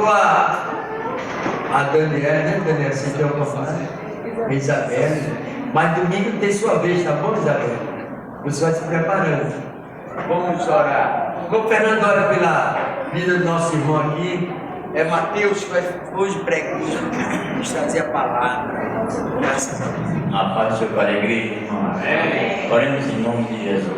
a Daniela, né, Daniela? Você tem alguma coisa? Isabel. Mas domingo tem sua vez, tá bom, Isabel? Você vai se preparando. Vamos orar. Como o Fernando ora pela vida do nosso irmão aqui, é Mateus que vai hoje pregar, nos trazer a palavra. Graças a Deus. A paz do Senhor para a igreja, irmão. Oremos em nome de Jesus.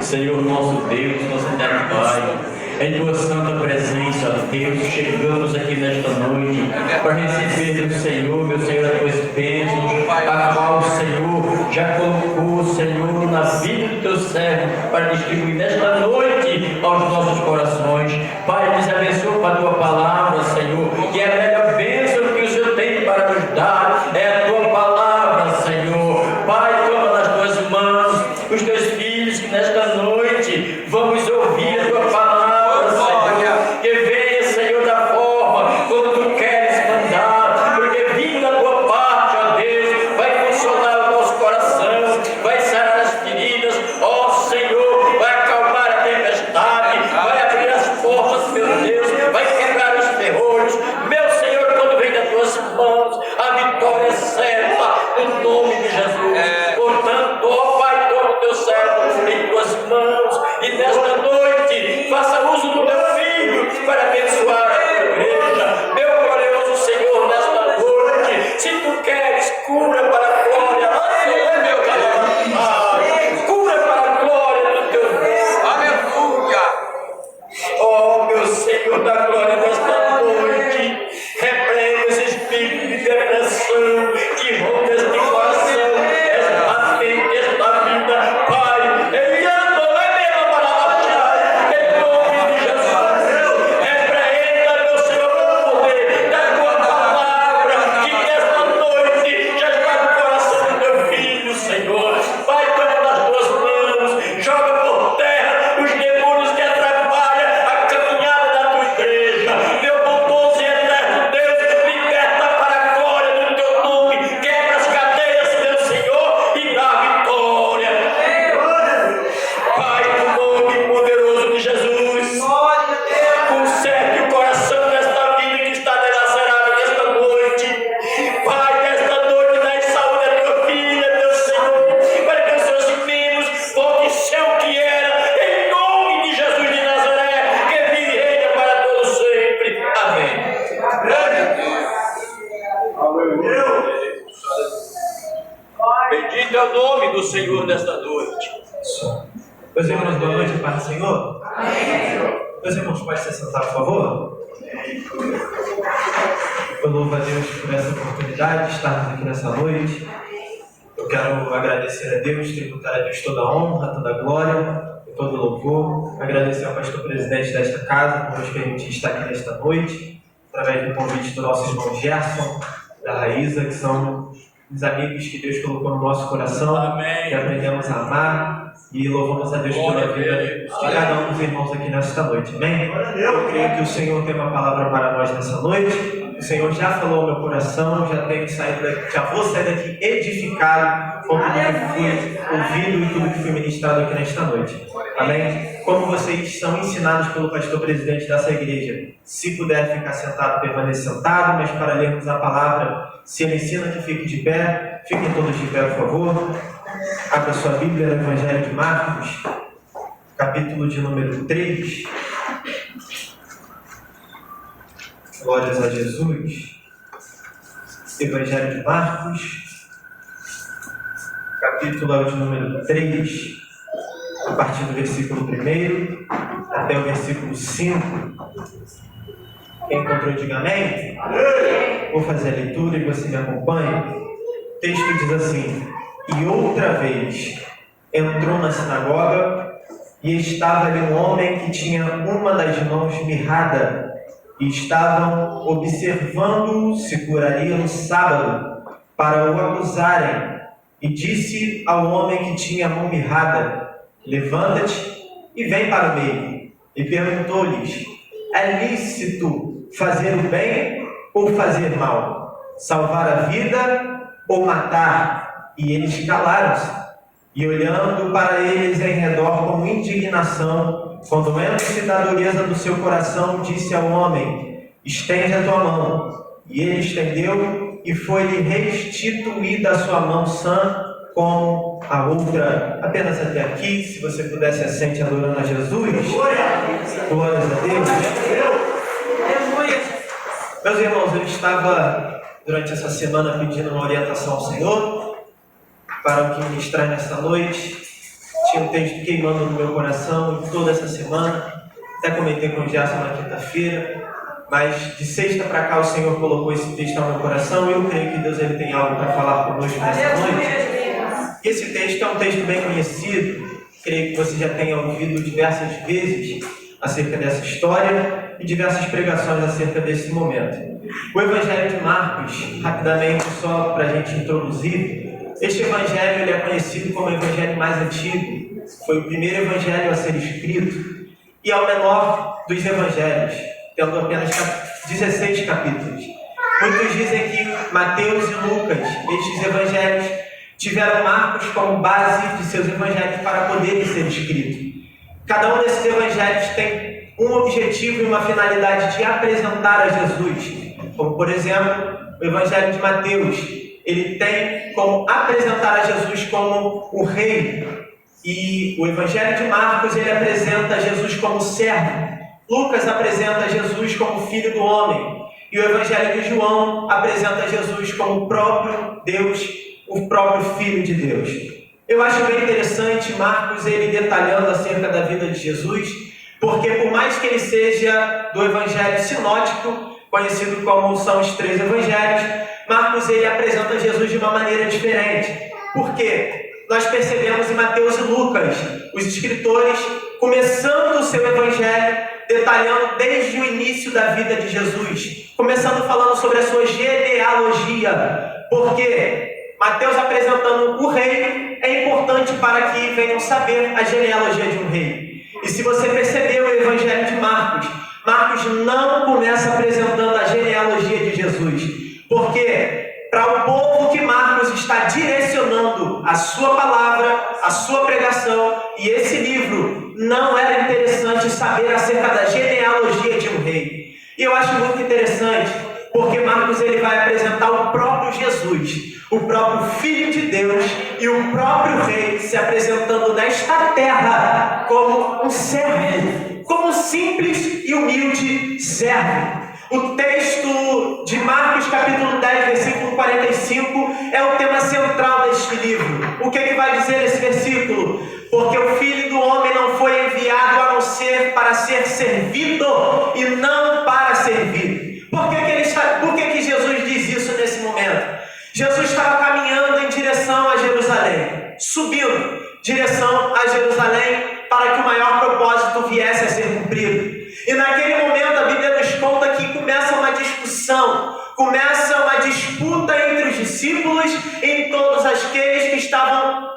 Senhor nosso Deus, nosso eterno Pai, em tua santa presença, Deus, chegamos aqui nesta noite para receber do Senhor, meu Senhor, as tuas bênçãos, a qual o Senhor já colocou, Senhor, na vida do teu servo, para distribuir nesta noite aos nossos corações. Pai, nos abençoa com a tua palavra, Senhor, que é a melhor bênção que o Senhor tem para nos dar, é a tua palavra, Senhor. Pai, toma nas tuas mãos os teus filhos que nesta noite vamos ouvir a tua palavra, Senhor, que venha, Senhor, da forma como tu queres mandar, porque vindo da tua parte, ó Deus, vai consolar o nosso coração, vai sarar as feridas, ó Senhor, vai acalmar a tempestade, vai abrir as portas, meu Deus, vai quebrar os ferrolhos, meu Senhor, quando vem das tuas mãos, a vitória é certa, no nome de Jesus. Portanto, ó Pai, toma o teu servo em tuas mãos, e nesta noite faça uso do teu filho para abençoar a tua igreja. Meu glorioso Senhor, nesta noite, se tu queres cura para a glória, cura para a glória do teu Deus. Aleluia! Oh, meu Senhor da glória, nesta noite, repreenda esse espírito de depressão que rompe este coração, esta mente, esta vida, Pai, ele anda, vai mesmo para baixar, em nome de Jesus. Repreenda, meu Senhor, o poder da tua palavra, que nesta noite já está no coração do teu filho, Senhor. Pai, toma nas tuas mãos, joga por terra os demônios que atrapalham a caminhada da tua igreja. Meu bondoso e eterno Deus, liberta para a glória do teu nome, quebra as cadeias, meu Senhor, e dá vitória. Pai, no nome poderoso de Jesus, conserte o coração desta vida que está dilacerada nesta noite. Pai, nesta noite, dá saúde à tua filha, meu Senhor, para que os seus membros voltem a ser o que era, em nome de Jesus de Nazaré, que vive e reina para todos sempre. Amém. Bendito é o nome do Senhor nesta noite. Meus irmãos, boa noite, Pai do Senhor. Meus irmãos, pode se sentar, por favor? Eu louvo a Deus por essa oportunidade de estarmos aqui nessa noite. Eu quero agradecer a Deus, tributar a Deus toda a honra, toda a glória e todo o louvor. Agradecer ao pastor presidente desta casa por nos permitir estar aqui nesta noite, através do convite do nosso irmão Gerson, da Raíza, que são os amigos que Deus colocou no nosso coração. Amém. Que aprendemos a amar e louvamos a Deus pela vida de cada um dos irmãos aqui nesta noite. Amém? Eu creio que o Senhor tem uma palavra para nós nessa noite. O Senhor já falou ao meu coração, já vou sair daqui edificado com tudo que foi ouvido e tudo que foi ministrado aqui nesta noite. Amém? Como vocês são ensinados pelo pastor presidente dessa igreja, se puder ficar sentado, permaneça sentado, mas para lermos a palavra, se ele ensina que fique de pé, fiquem todos de pé, por favor. Abra sua Bíblia no Evangelho de Marcos, capítulo de número 3. Glórias a Jesus. Evangelho de Marcos, capítulo de número 3, a partir do versículo 1 até o versículo 5. Quem encontrou, diga amém. Vou fazer a leitura e você me acompanha. O texto diz assim: E outra vez entrou na sinagoga e estava ali um homem que tinha uma das mãos mirrada, e estavam observando se curaria no sábado para o acusarem. E disse ao homem que tinha a mão mirrada: Levanta-te e vem para o meio. E perguntou-lhes: É lícito fazer o bem ou fazer mal? Salvar a vida ou matar? E eles calaram-se. E olhando para eles em redor com indignação, quando menos da dureza do seu coração, disse ao homem: estende a tua mão. E ele estendeu, e foi-lhe restituída a sua mão sã como a outra. Apenas até aqui, se você pudesse assente adorando a Jesus. Glórias a Deus. Meus irmãos, eu estava durante essa semana pedindo uma orientação ao Senhor para o que ministrar nesta noite. Tinha um texto queimando no meu coração toda essa semana. Até comentei com o Gerson na quinta-feira. Mas de sexta para cá o Senhor colocou esse texto ao meu coração e eu creio que Deus ele tem algo para falar conosco nessa noite. Esse texto é um texto bem conhecido, creio que você já tenha ouvido diversas vezes acerca dessa história e diversas pregações acerca desse momento. O Evangelho de Marcos, rapidamente só para a gente introduzir, este Evangelho ele é conhecido como o Evangelho mais antigo, foi o primeiro Evangelho a ser escrito e é o menor dos Evangelhos, tendo apenas 16 capítulos. Muitos dizem que Mateus e Lucas, estes evangelhos, tiveram Marcos como base de seus evangelhos para poderem ser escritos. Cada um desses evangelhos tem um objetivo e uma finalidade de apresentar a Jesus. Como, por exemplo, o evangelho de Mateus, ele tem como apresentar a Jesus como o rei. E o evangelho de Marcos, ele apresenta Jesus como servo. Lucas apresenta Jesus como filho do homem. E o Evangelho de João apresenta Jesus como o próprio Deus, o próprio Filho de Deus. Eu acho bem interessante Marcos ele detalhando acerca da vida de Jesus, porque por mais que ele seja do Evangelho sinótico, conhecido como são os 3 Evangelhos, Marcos ele apresenta Jesus de uma maneira diferente. Por quê? Nós percebemos em Mateus e Lucas, os escritores, começando o seu Evangelho, detalhando desde o início da vida de Jesus, começando falando sobre a sua genealogia, porque Mateus apresentando o rei é importante para que venham saber a genealogia de um rei. E se você percebeu o Evangelho de Marcos, Marcos não começa apresentando a genealogia de Jesus, porque para o povo que Marcos está direcionando a sua palavra, a sua pregação, e esse livro não era interessante saber acerca da genealogia de um rei. E eu acho muito interessante, porque Marcos ele vai apresentar o próprio Jesus, o próprio Filho de Deus e o próprio Rei se apresentando nesta terra como um servo, como um simples e humilde servo. O texto de Marcos, capítulo 10, versículo 45, é o tema central deste livro. O que é que vai dizer esse versículo? Porque o Filho do Homem não foi enviado a não ser para ser servido e não para servir. Por que Jesus diz isso nesse momento? Jesus estava caminhando em direção a Jerusalém, subindo em direção a Jerusalém para que o maior propósito viesse a ser cumprido. E naquele momento a Bíblia nos conta que começa uma discussão, começa uma disputa entre os discípulos e em todos aqueles que estavam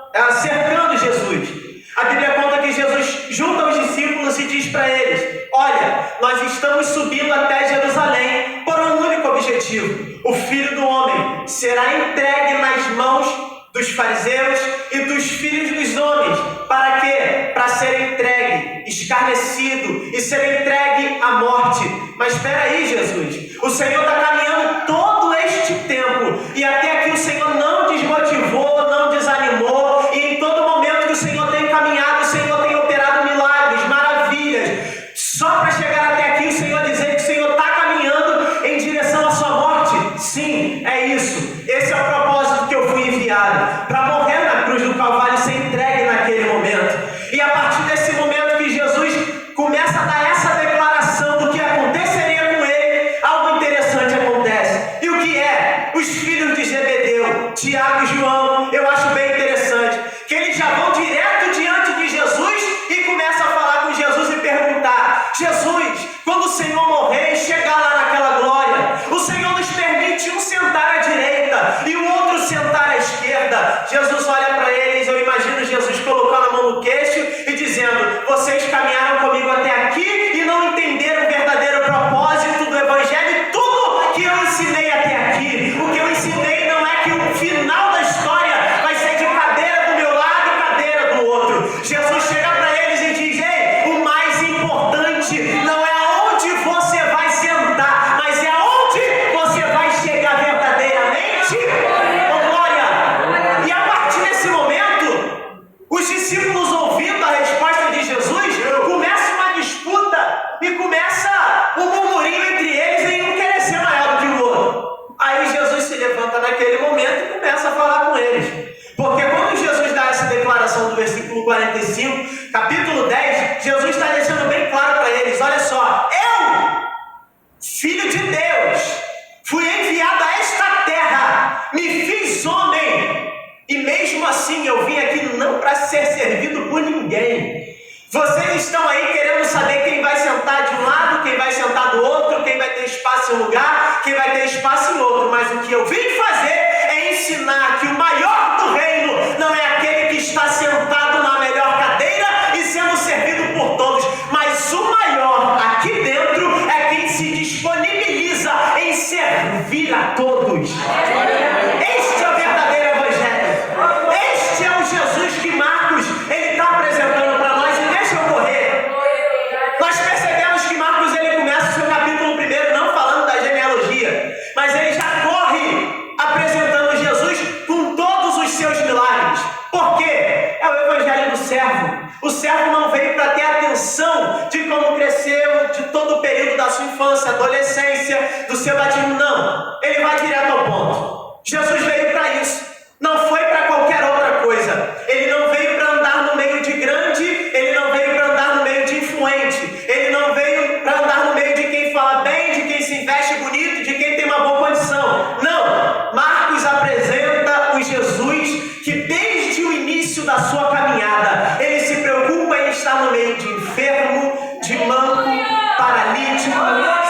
cercando Jesus. A Bíblia conta que Jesus junta os discípulos e diz para eles: olha, nós estamos subindo até Jerusalém por um único objetivo. O Filho do Homem será entregue nas mãos dos fariseus e dos filhos dos homens. Para quê? Para ser entregue, escarnecido e ser entregue à morte. Mas espera aí, Jesus, o Senhor está caminhando todo este tempo e até aqui o Senhor não desmotivou, não desanimou, e em todo momento que o Senhor tem caminhado, o Senhor tem operado milagres, maravilhas, só para chegar até aqui o Senhor dizer que o Senhor está caminhando em direção à sua morte. Sim, é isso. Esse é o propósito que eu fui enviado, para morrer na cruz do Calvário e ser entregue naquele momento. E a partir desse momento que Jesus começa a dar essa declaração do que aconteceria com ele, algo interessante acontece. E o que é? Os filhos de Zebedeu, Tiago e João, eu acho bem interessante, que eles já vão direto diante de Jesus e começam a falar com Jesus e perguntar: Jesus, quando o Senhor morrer e chegar lá naquela glória, o Senhor nos permite um sentar à direita e o outro sentar à esquerda. Jesus olha para eles, eu imagino Jesus colocando a mão no queixo e dizendo: vocês caminharam comigo até aqui e não entenderam o verdadeiro propósito do Evangelho e tudo que eu ensinei até aqui. O que eu ensinei não é que o final da história ser servido por ninguém. Vocês estão aí querendo saber quem vai sentar de um lado, quem vai sentar do outro, quem vai ter espaço em um lugar, quem vai ter espaço em outro. Mas o que eu vim fazer é ensinar que o maior do reino não é aquele que está sentado na melhor cadeira e sendo servido por todos, mas o maior aqui dentro é quem se disponibiliza em servir a todos. Este é o verdadeiro evangelho. Este é o Jesus que Marcos ele está apresentando para nós. E deixa eu correr. Nós percebemos que Marcos ele começa o seu capítulo 1 não falando da genealogia, mas ele já corre apresentando Jesus com todos os seus milagres. Por quê? É o evangelho do servo. O servo não veio para ter atenção de como cresceu, de todo o período da sua infância, adolescência, do seu batismo, não. Ele vai direto ao ponto. Jesus veio para isso. Não foi para qualquer outra coisa. Ele não veio para andar no meio de grande, ele não veio para andar no meio de influente, ele não veio para andar no meio de quem fala bem, de quem se veste bonito, de quem tem uma boa condição. Não. Marcos apresenta o Jesus que desde o início da sua caminhada, ele se preocupa em estar no meio de enfermo, de manco, paralítico,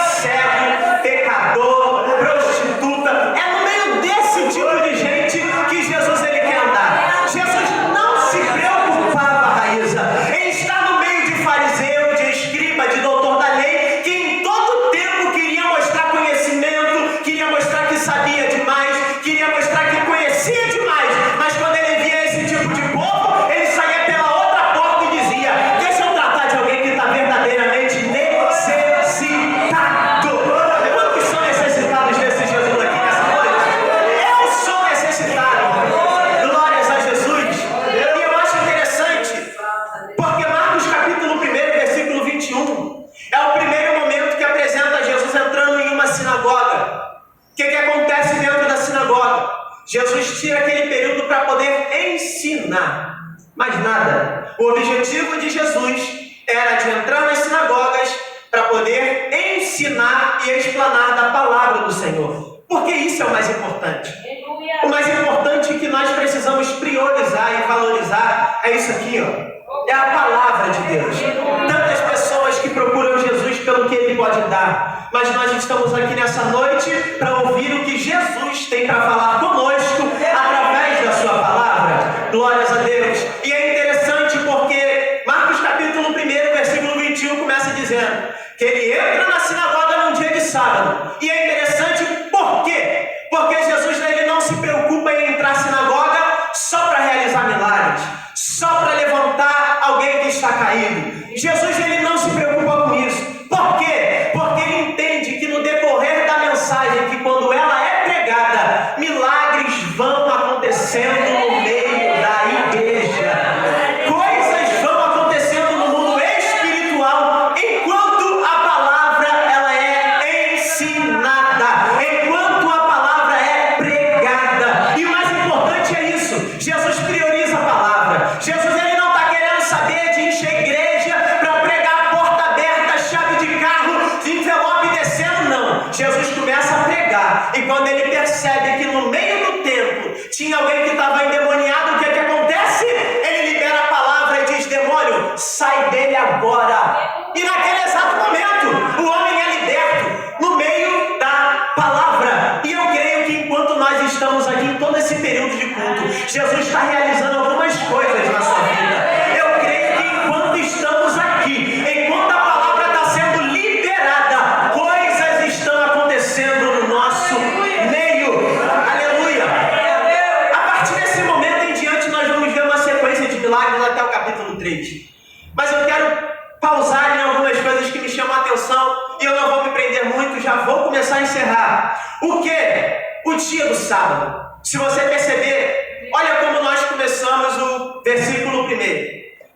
cego, pecador, prostituta. É no meio desse tipo de gente que Jesus ele quer andar. Jesus não se preocupava, Raíza, em estar no meio de fariseu, de escriba, de doutor da lei, que em todo tempo queria mostrar conhecimento, queria mostrar que sabia demais, queria mostrar que conhecia demais, mas quando ele via esse tipo de povo, ele saía pela outra porta e dizia: deixa eu tratar de alguém que está verdadeiramente necessitado. Quantos são necessitados desse Jesus aqui nessa noite? Eu sou necessitado. Glórias a Jesus. E eu acho interessante, porque Marcos capítulo 1, versículo 21, é o primeiro momento que apresenta Jesus entrando em uma sinagoga. O que acontece dentro da sinagoga? Jesus tira aquele período para poder ensinar. Mais nada. O objetivo de Jesus era de entrar nas sinagogas para poder ensinar e explanar da palavra do Senhor. Porque isso é o mais importante. O mais importante que nós precisamos priorizar e valorizar é isso aqui, ó. É a palavra de Deus. Tantas pessoas que procuram Jesus pelo que Ele pode dar, mas nós estamos aqui nessa noite para ouvir o que Jesus tem para falar conosco através da sua palavra. Glórias a Deus. E é interessante porque Marcos capítulo 1, versículo 21 começa dizendo que ele entra na sinagoga num dia de sábado. E é interessante por quê? Porque Jesus ele não se preocupa em entrar na sinagoga só para realizar milagres, só para levantar alguém que está caído. Jesus ele não se preocupa com isso. Por quê? Porque ele entende que no decorrer da mensagem, que quando ela é pregada, milagres vão acontecendo no meio da igreja. Coisas vão acontecendo no mundo espiritual enquanto a palavra ela é ensinada, enquanto a palavra é pregada. E o mais importante é isso. Jesus prioriza a palavra. Jesus ele não está querendo saber de encher igreja para pregar a porta aberta, chave de carro, de envelope descendo, não. Jesus começa a pregar. E quando ele percebe que no meio do templo tinha alguém que estava endemoniado, o que acontece? Ele libera a palavra e diz: demônio, sai dele agora. E naquele exato momento, o homem é liberto no meio da palavra. E eu creio que enquanto nós estamos aqui em todo esse período de culto, Jesus está realizando algumas coisas na sua vida. Eu creio que enquanto estamos aqui, enquanto a palavra está sendo liberada, coisas estão acontecendo no nosso meio. Aleluia! A partir desse momento em diante, nós vamos ver uma sequência de milagres até o capítulo 3. Mas eu quero pausar em algumas coisas que me chamam a atenção e eu não vou me prender muito, já vou começar a encerrar. O que? O dia do sábado. Se você perceber, olha como nós começamos o versículo 1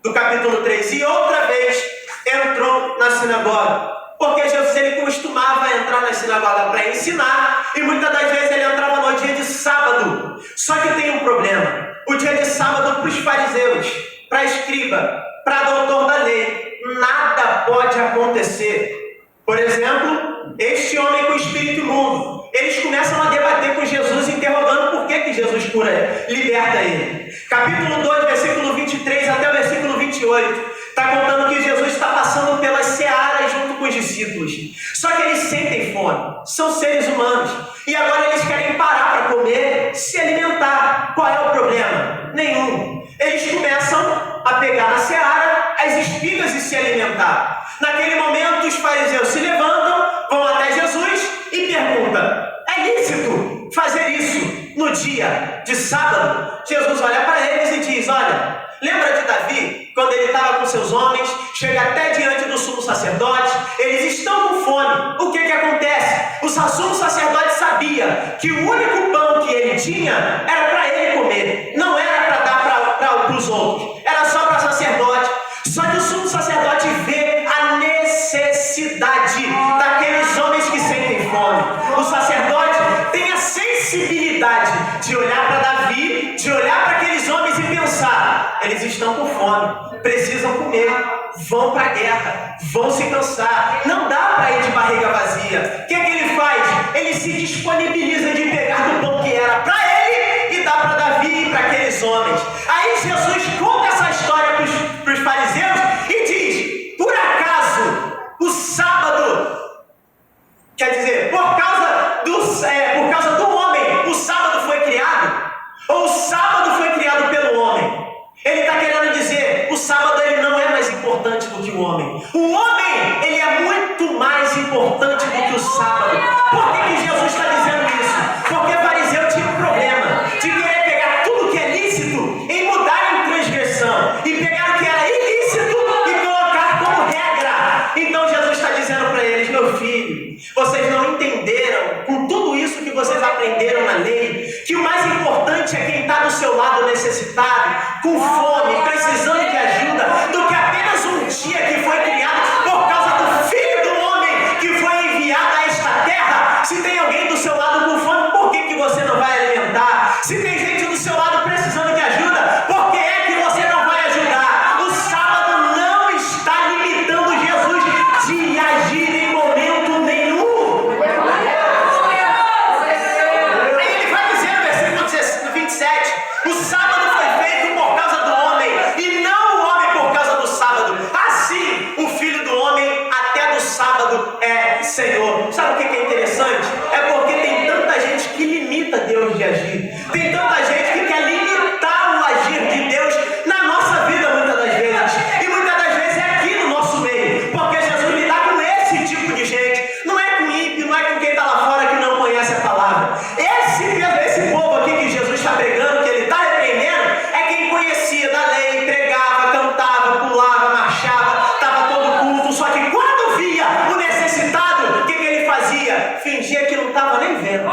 do capítulo 3. E outra vez entrou na sinagoga. Porque Jesus ele costumava entrar na sinagoga para ensinar e muitas das vezes ele entrava no dia de sábado. Só que tem um problema. O dia de sábado para os fariseus, para a escriba, para doutor da lei, nada pode acontecer. Por exemplo, este homem com o espírito imundo, eles começam a debater com Jesus, interrogando por que Jesus cura ele, liberta ele. Capítulo 2, versículo 23 até o versículo 28, está contando que Jesus está passando pelas searas junto com os discípulos. Só que eles sentem fome, são seres humanos, e agora eles querem parar para comer, se alimentar. Qual é o problema? Nenhum. Eles começam a pegar na seara as espigas e se alimentar. Naquele momento, os fariseus se levantam, vão até Jesus e perguntam: é lícito fazer isso no dia de sábado? Jesus olha para eles e diz: olha, lembra de Davi, quando ele estava com seus homens, chega até diante do sumo sacerdote, eles estão com fome. O que acontece? O sumo sacerdote sabia que o único pão que ele tinha era para ele comer, não era para dar para os outros, era só para sacerdote. Só que o sumo sacerdote vê a necessidade daqueles homens que sentem fome. O sacerdote tem a sensibilidade de olhar para Davi, de olhar para aqueles homens e pensar: eles estão com fome, precisam comer, vão para a guerra, vão se cansar, não dá para ir de barriga vazia. O que ele faz? Ele se disponibiliza de pegar do pão que era para ele e dá para Davi e para aqueles homens. Aí Jesus conta essa história para os fariseus e diz: por acaso o sábado, quer dizer, por causa do homem, o sábado foi criado? Ou o sábado foi criado pelo homem? Ele está querendo dizer: o sábado ele não é mais importante do que o homem. O homem, ele é muito mais importante do que o sábado. Por que Jesus está dizendo isso? Porque o fariseu tinha um problema de querer pegar tudo que é lícito e mudar em transgressão, e pegar o que era ilícito e colocar como regra. Então Jesus está dizendo para eles: meu filho, vocês não entenderam, com tudo isso que vocês aprenderam na lei, que o mais importante é quem está do seu lado necessitado, com fome, precisando de ajuda, do que apenas um dia que foi criado por causa do Filho do Homem que foi enviado a esta terra. Se tem alguém do seu lado com fome, por que você não vai alimentar? Se tem gente do seu lado precisando de ajuda, por que é que você não vai ajudar? O sábado não está limitando Jesus de agir em momento nenhum. Aí ele vai dizer no versículo 27, o sábado foi feito por causa do homem e não o homem por causa do sábado. Assim, o Filho do Homem até do sábado é Senhor. Sabe o que é interessante? É porque tem tanta gente que limita Deus de agir. Tem tanta gente que quer limitar o agir de Deus na nossa vida muitas das vezes. E muitas das vezes é aqui no nosso meio. Porque Jesus lida com esse tipo de gente. Não é com ímpio, não é com quem está lá fora que não conhece a palavra. Esse povo aqui que Jesus está pregando, que ele está repreendendo, é quem conhecia da lei, pregava, cantava, pulava, marchava, estava todo culto. Só que quando via o necessitado, o que ele fazia? Fingia que não estava nem vendo.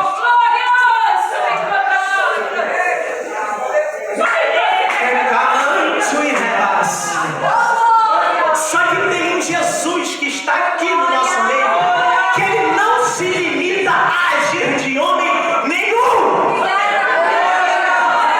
Só que tem um Jesus que está aqui no nosso meio, que ele não se limita a agir de homem nenhum.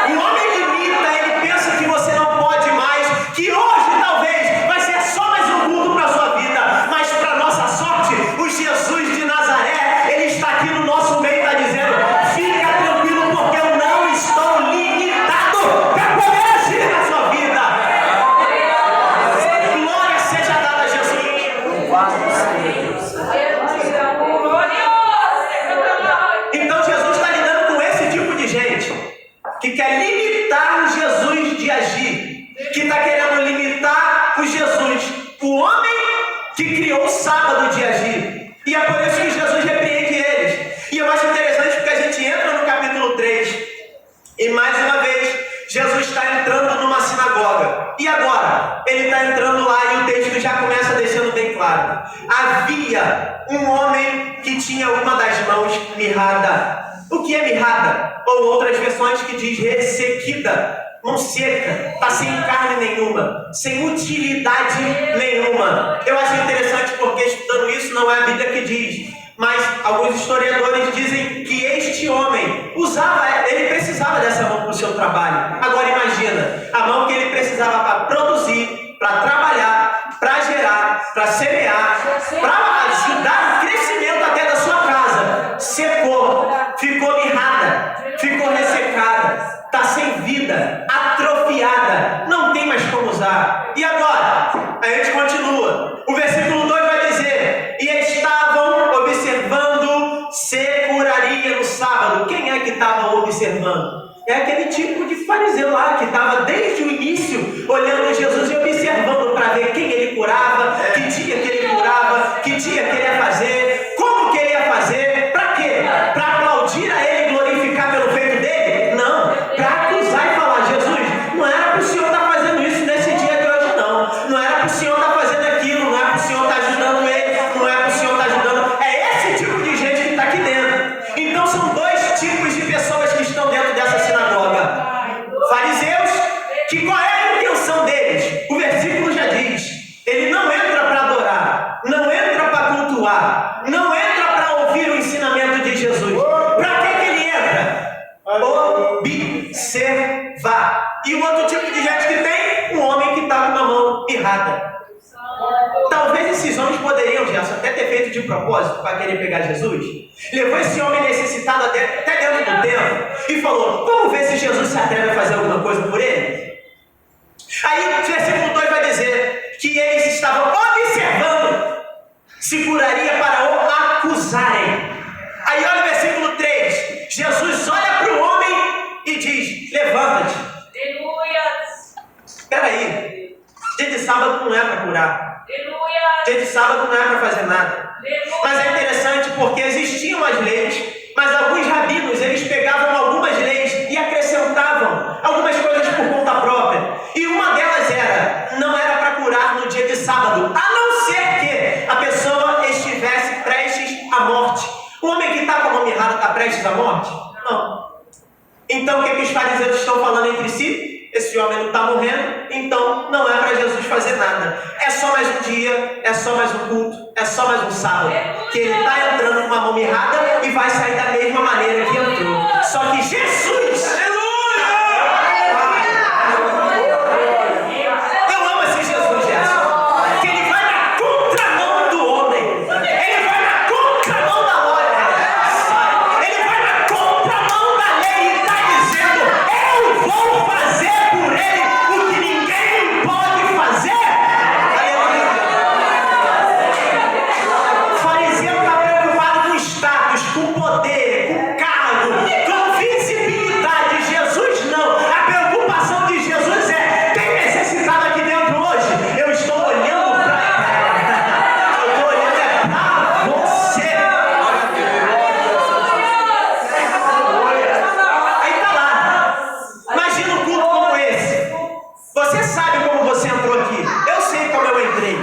O homem limita, ele pensa que você não pode mais, que hoje talvez vai ser só mais um culto para a sua vida, mas para nossa sorte, o Jesus de Nazaré, ele está aqui no nosso meio e está dizendo: fica tranquilo, porque eu não estou limitado para poder agir na sua vida. Glória seja dada a Jesus. Então Jesus está lidando com esse tipo de gente que quer limitar o Jesus de agir, que está querendo limitar o Jesus, o homem que criou o sábado de agir. E é por isso que Jesus repreende eles. E eu acho interessante porque a gente entra no capítulo 3 e mais uma vez Jesus está entrando numa sinagoga. E agora? Ele está entrando lá e o texto já começa deixando bem claro. Havia um homem que tinha uma das mãos mirrada. O que é mirrada? Ou outras versões que diz ressequida, mão seca, está sem carne nenhuma, sem utilidade nenhuma. Eu acho interessante porque estudando isso não é a Bíblia que diz, mas alguns historiadores dizem que este homem ele precisava dessa mão para o seu trabalho. Agora imagina, a mão que ele precisava para produzir, para trabalhar, para gerar, para semear, para ajudar o crescimento até da sua casa, secou, ficou mirrada, ficou ressecada, está sem vida, atrofiada. sábado, quem é que estava observando? É aquele tipo de fariseu lá que estava desde o início olhando Jesus e observando para ver quem ele curava, que dia que ele curava, que dia que ele ia fazer, como que ele ia fazer, para quê? Para aplaudir a ele e glorificar pelo feito dele? Não, para acusar e falar: Jesus, não era para o Senhor estar fazendo isso nesse dia de hoje, não era para o Senhor estar fazendo aquilo, não é para o Senhor estar ajudando ele, não é para o Senhor estar ajudando. É esse tipo de gente que está aqui dentro. Então são dois tipos de pessoas que estão dentro dessa sinagoga. Fariseus, que qual é a intenção deles? O versículo já diz: ele não entra para adorar, não entra para cultuar, não entra para ouvir o ensinamento de Jesus. Para que ele entra? Observar. E o outro tipo de gente que tem? Um homem que está com uma mão mirrada. Talvez esses homens poderiam, Gerson, até ter feito de propósito para querer pegar Jesus. Levou esse homem necessitado até dentro do templo e falou: vamos ver se Jesus se atreve a fazer alguma coisa por ele. Aí o versículo 2 vai dizer que eles estavam observando se curaria para o acusarem. Aí olha o versículo 3, Jesus olha para o homem e diz: levanta-te. Espera aí, dia de sábado não é para curar. Dia de sábado não é para fazer nada. Mas é interessante porque existiam as leis, mas alguns rabinos, eles pegavam algumas leis e acrescentavam algumas coisas por conta própria. E uma delas não era para curar no dia de sábado, a não ser que a pessoa estivesse prestes à morte. O homem que está com a mão mirrada está prestes à morte? Não. Então o que os fariseus estão falando entre si? Esse homem não está morrendo, então não é para Jesus fazer nada. É só mais um dia, é só mais um culto, é só mais um sábado. Que ele está entrando com uma mão mirrada e vai sair da mesma maneira que entrou. Só que Jesus, eu amo esse Jesus, Gerson, que ele vai na contramão do homem, ele vai na contramão da lógica, ele vai na contramão da lei e está dizendo: eu vou fazer por ele o que ninguém pode fazer. O fariseu está preocupado com status, com poder, com cargo, com visibilidade. Jesus não. A preocupação de Jesus é: tem necessitado aqui dentro hoje? Eu estou olhando para ele. Eu estou olhando para você. Aí está lá. Imagina um culto como esse. Você sabe como você entrou aqui. Eu sei como eu entrei.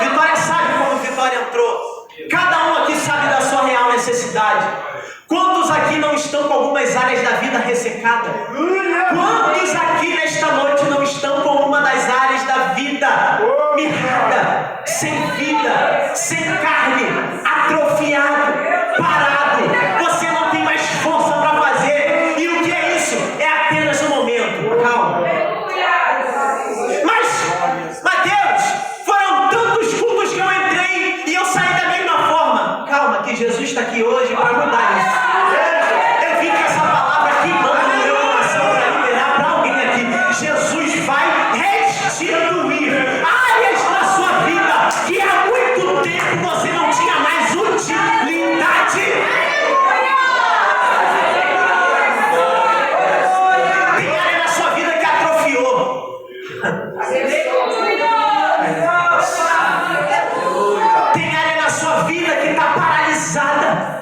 Vitória sabe como Vitória entrou. Cada um aqui sabe da sua real necessidade. Quantos aqui não estão com algumas áreas da vida ressecada? Quantos aqui nesta noite não estão com uma das áreas da vida mirrada, sem vida, sem carne, atrofiado, parado? Você não tem mais força para fazer. E o que é isso? É apenas um momento. Calma. Mas, Mateus, foram tantos cultos que eu entrei e eu saí da mesma forma. Calma, que Jesus está aqui hoje para mudar isso. Eu vim com essa palavra queimando no meu coração para liberar para alguém aqui. Jesus vai restituir áreas na sua vida que há muito tempo você não tinha mais utilidade. Tem área na sua vida que atrofiou. Tem área na sua vida que está paralisada.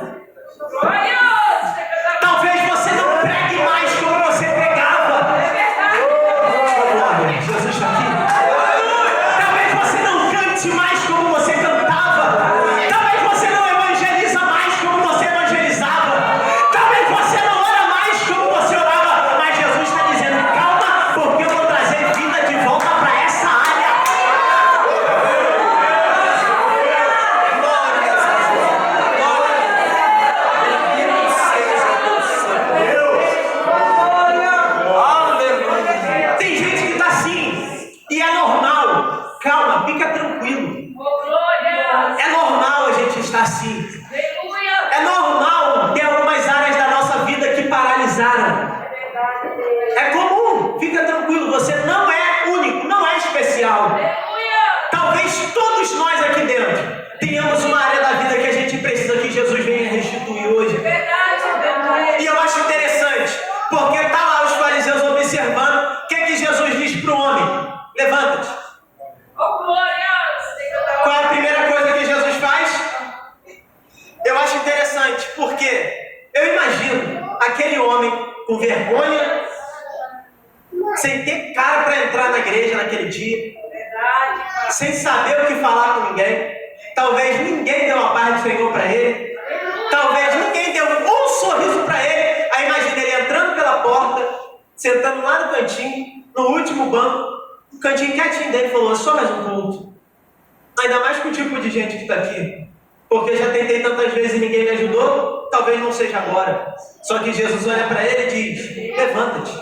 aquele homem com vergonha, sem ter cara para entrar na igreja naquele dia, sem saber o que falar com ninguém. Talvez ninguém deu uma paz do Senhor para ele. Talvez ninguém deu um sorriso para ele. Aí imagina ele entrando pela porta, sentando lá no cantinho, no último banco, o cantinho quietinho dele, falou: só mais um culto. Ainda mais com o tipo de gente que está aqui. Porque já tentei tantas vezes e ninguém me ajudou, talvez não seja agora. Só que Jesus olha para ele e diz: levanta-te.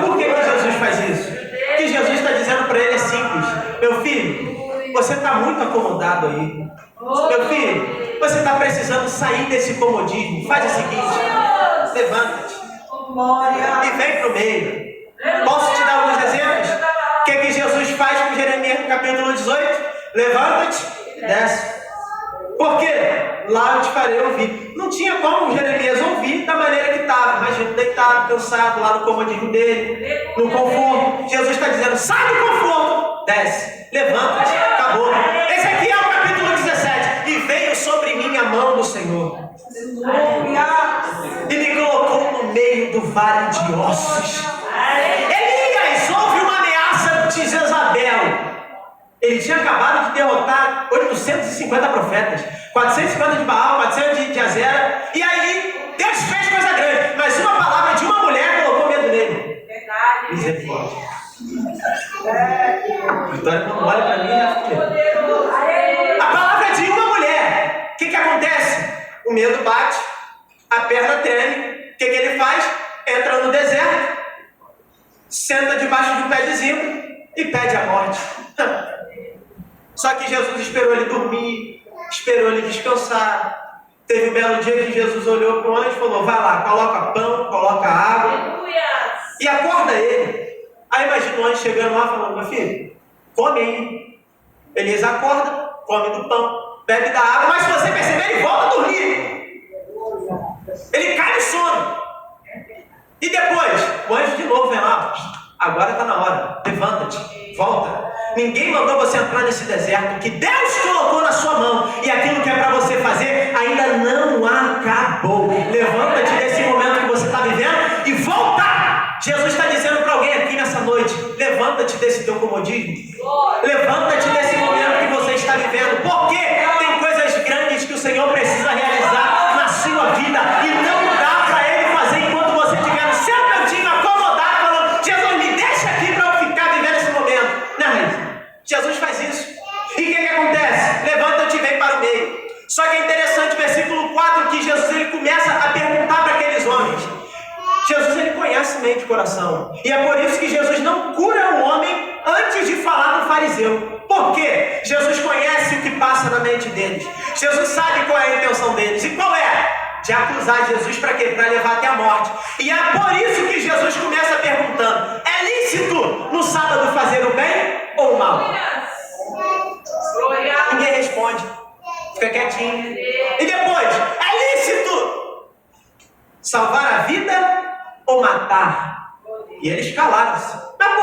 Por que Jesus faz isso? O que Jesus está dizendo para ele é simples: meu filho, você está muito acomodado aí. Meu filho, você está precisando sair desse comodismo. Faz o seguinte: levanta-te e vem para o meio. Posso te dar alguns exemplos? O que Jesus faz com Jeremias no capítulo 18? Levanta-te e desce. Por quê? Lá eu te farei ouvir. Não tinha como Jeremias ouvir da maneira que estava. Imagina, deitado, cansado, lá no comodismo dele, no conforto. Jesus está dizendo: sai do conforto, desce, levanta-te, acabou. Esse aqui é o capítulo 17. E veio sobre mim a mão do Senhor e me colocou no meio do vale de ossos. Elias ouve uma ameaça de Jezabel. Ele tinha acabado de derrotar 850 profetas, 450 de Baal, 400 de Azera. E aí, Deus fez coisa grande. Mas uma palavra de uma mulher colocou medo nele. Misericórdia. Vitória não olha para mim, já fiquei. A palavra de uma mulher. O que acontece? O medo bate, a perna treme. O que ele faz? Entra no deserto, senta debaixo de um pé de zimbro e pede a morte. Só que Jesus esperou ele dormir, esperou ele descansar. Teve um belo dia que Jesus olhou para o anjo e falou: vai lá, coloca pão, coloca água e acorda ele. Aí imagina o anjo chegando lá falando: meu filho, come aí. Elias acorda, come do pão, bebe da água, mas se você perceber, ele volta a dormir. Ele cai no sono. E depois, o anjo de novo vem lá: agora está na hora, levanta-te, volta. Ninguém mandou você entrar nesse deserto que Deus colocou na sua mão. E aquilo que é para você fazer ainda não acabou. Levanta-te desse momento que você está vivendo e volta. Jesus está dizendo para alguém aqui nessa noite: levanta-te desse teu comodismo. Levanta-te desse momento que você está vivendo. Porque tem coisas grandes que o Senhor precisa realizar na sua vida. E não dá para Ele fazer enquanto você estiver no seu cantinho acomodado, falando: Jesus, me deixa aqui para eu ficar vivendo esse momento. Não, Jesus faz isso. E o que acontece? Levanta-te e vem para o meio. Só que é interessante o versículo 4, que Jesus ele começa a perguntar para aqueles homens. Jesus ele conhece mente e coração. E é por isso que Jesus não cura o homem antes de falar com o fariseu. Por quê? Jesus conhece o que passa na mente deles. Jesus sabe qual é a intenção deles. E qual é? De acusar Jesus para quê? Para levar até a morte. E é por isso que Jesus começa perguntando: é lícito no sábado fazer o bem ou o mal? Ninguém responde. Fica quietinho. E depois: é lícito salvar a vida ou matar? E eles calaram-se. Mas por